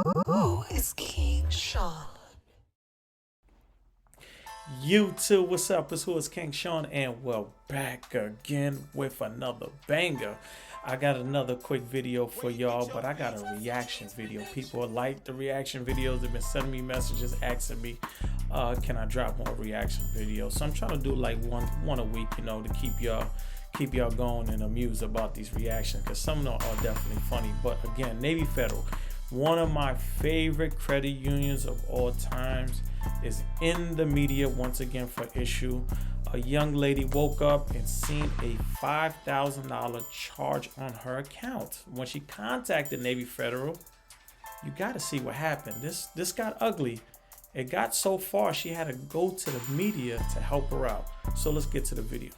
Whoiskingshawn. YouTube, what's up? It's Whoiskingshawn, and we're back again with another banger. I got another quick video for y'all, but I got a reaction video. People like the reaction videos. They've been sending me messages asking me, can I drop more reaction videos? So I'm trying to do like one a week, to keep y'all going and amused about these reactions, because some of them are definitely funny. But again, Navy Federal, one of my favorite credit unions of all times, is in the media once again for issue. A young lady woke up and seen a $5,000 charge on her account. When she contacted Navy Federal, you got to see what happened. This got ugly. It got so far she had to go to the media to help her out. So let's get to the video.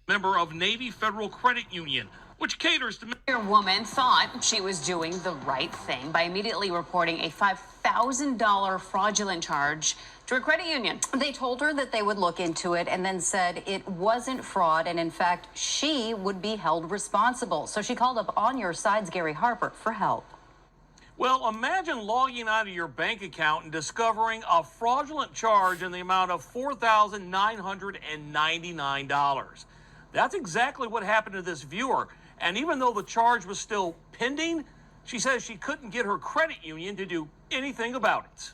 Member of Navy Federal Credit Union, which caters to... Your woman thought she was doing the right thing by immediately reporting a $5,000 fraudulent charge to a credit union. They told her that they would look into it and then said it wasn't fraud, and in fact, she would be held responsible. So she called up On Your Side's Gary Harper for help. Well, imagine logging out of your bank account and discovering a fraudulent charge in the amount of $4,999. That's exactly what happened to this viewer. And even though the charge was still pending, she says she couldn't get her credit union to do anything about it.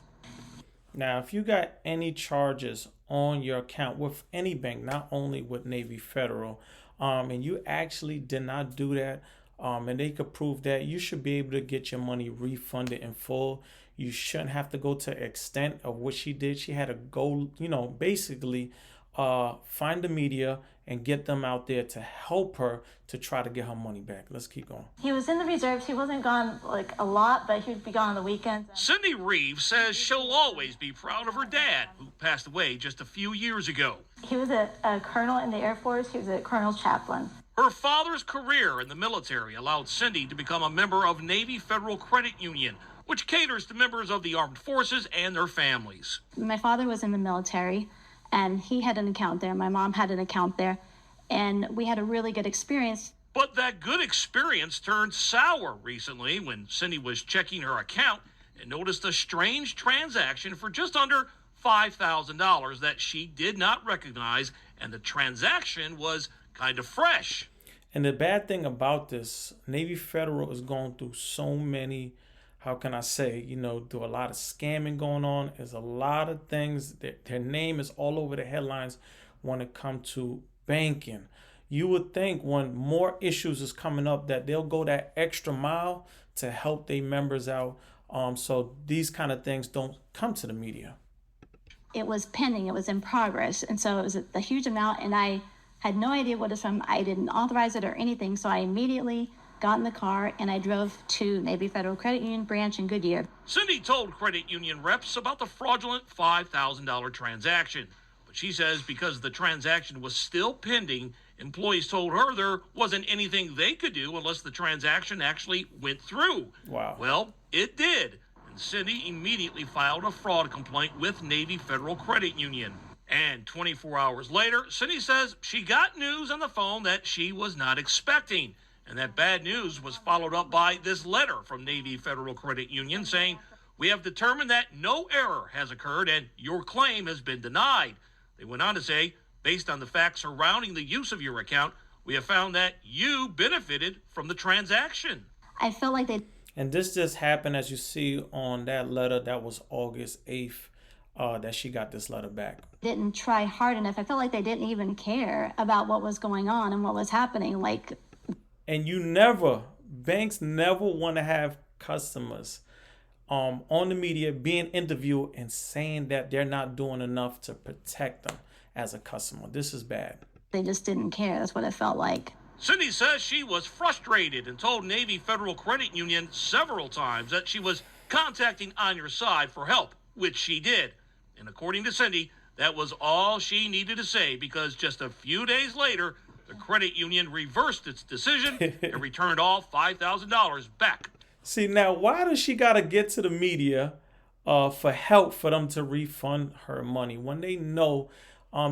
Now, if you got any charges on your account with any bank, not only with Navy Federal, and you actually did not do that, and they could prove that, you should be able to get your money refunded in full. You shouldn't have to go to the extent of what she did. She had to go, basically find the media and get them out there to help her to try to get her money back. Let's keep going. He was in the reserves. He wasn't gone like a lot, but he would be gone on the weekends. Cindy Reeves says she'll always be proud of her dad, who passed away just a few years ago. He was a colonel in the Air Force. He was a colonel's chaplain. Her father's career in the military allowed Cindy to become a member of Navy Federal Credit Union, which caters to members of the armed forces and their families. My father was in the military, and he had an account there. My mom had an account there, and we had a really good experience. But that good experience turned sour recently when Cindy was checking her account and noticed a strange transaction for just under $5,000 that she did not recognize, and the transaction was kind of fresh. And the bad thing about this, Navy Federal is going through so many, how can I say, do a lot of scamming going on. There's a lot of things that their name is all over the headlines when it comes to banking. You would think when more issues is coming up that they'll go that extra mile to help their members out. So these kind of things don't come to the media. It was pending. It was in progress. And so it was a huge amount, and I had no idea what it was from. I didn't authorize it or anything. So I immediately got in the car and I drove to Navy Federal Credit Union branch in Goodyear. Cindy told credit union reps about the fraudulent $5,000 transaction. But she says because the transaction was still pending, employees told her there wasn't anything they could do unless the transaction actually went through. Wow. Well, it did. And Cindy immediately filed a fraud complaint with Navy Federal Credit Union. And 24 hours later, Cindy says she got news on the phone that she was not expecting. And that bad news was followed up by this letter from Navy Federal Credit Union saying, "We have determined that no error has occurred and your claim has been denied." They went on to say, based on the facts surrounding the use of your account, we have found that you benefited from the transaction. I felt like they... And this just happened, as you see on that letter. That was August 8th that she got this letter back. didn't try hard enough. I felt like they didn't even care about what was going on and what was happening. And banks never want to have customers on the media being interviewed and saying that they're not doing enough to protect them as a customer. This is bad. They just didn't care. That's what it felt like. Cindy says she was frustrated and told Navy Federal Credit Union several times that she was contacting On Your Side for help, which she did. And according to Cindy, that was all she needed to say, because just a few days later, the credit union reversed its decision and returned all $5,000 back. See, now, why does she got to get to the media for help for them to refund her money when they know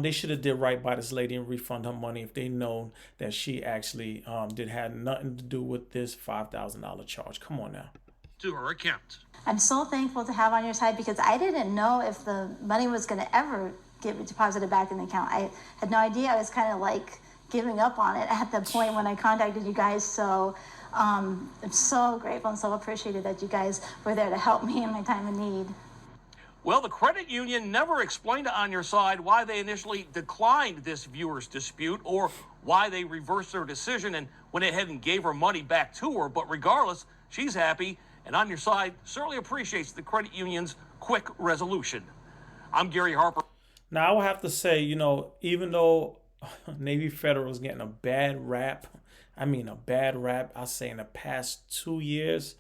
they should have did right by this lady and refund her money if they know that she actually had nothing to do with this $5,000 charge? Come on now. to her account. I'm so thankful to have on your side because I didn't know if the money was going to ever get deposited back in the account. I had no idea. I was kind of like giving up on it at the point when I contacted you guys. So I'm so grateful and so appreciative that you guys were there to help me in my time of need. Well, the credit union never explained to On Your Side why they initially declined this viewer's dispute or why they reversed their decision and went ahead and gave her money back to her. But regardless, she's happy, and On Your Side certainly appreciates the credit union's quick resolution. I'm Gary Harper. Now, I would have to say, you know, even though Navy Federal is getting a bad rap, I'll say in the past 2 years,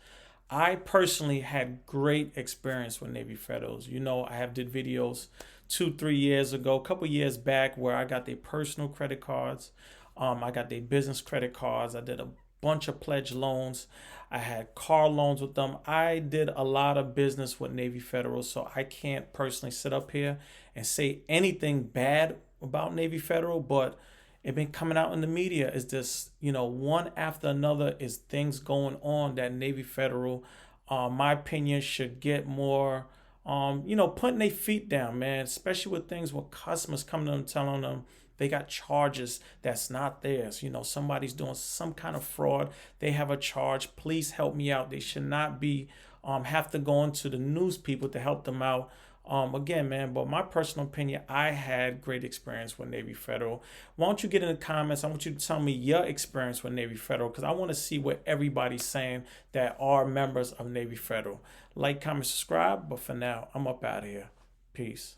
I personally had great experience with Navy Federals. You know, I have did videos 2-3 years ago, a couple years back, where I got their personal credit cards. I got their business credit cards. I did a bunch of pledge loans. I had car loans with them. I did a lot of business with Navy Federal, so I can't personally sit up here and say anything bad about Navy Federal, but it been coming out in the media is this, you know, one after another is things going on that Navy Federal, my opinion, should get more, putting their feet down, man, especially with things with customers coming to them telling them they got charges that's not theirs. You know, somebody's doing some kind of fraud. They have a charge. Please help me out. They should not be have to go into the news people to help them out. Again, man, but my personal opinion, I had great experience with Navy Federal. Why don't you get in the comments? I want you to tell me your experience with Navy Federal because I want to see what everybody's saying that are members of Navy Federal. Like, comment, subscribe. But for now, I'm up out of here. Peace.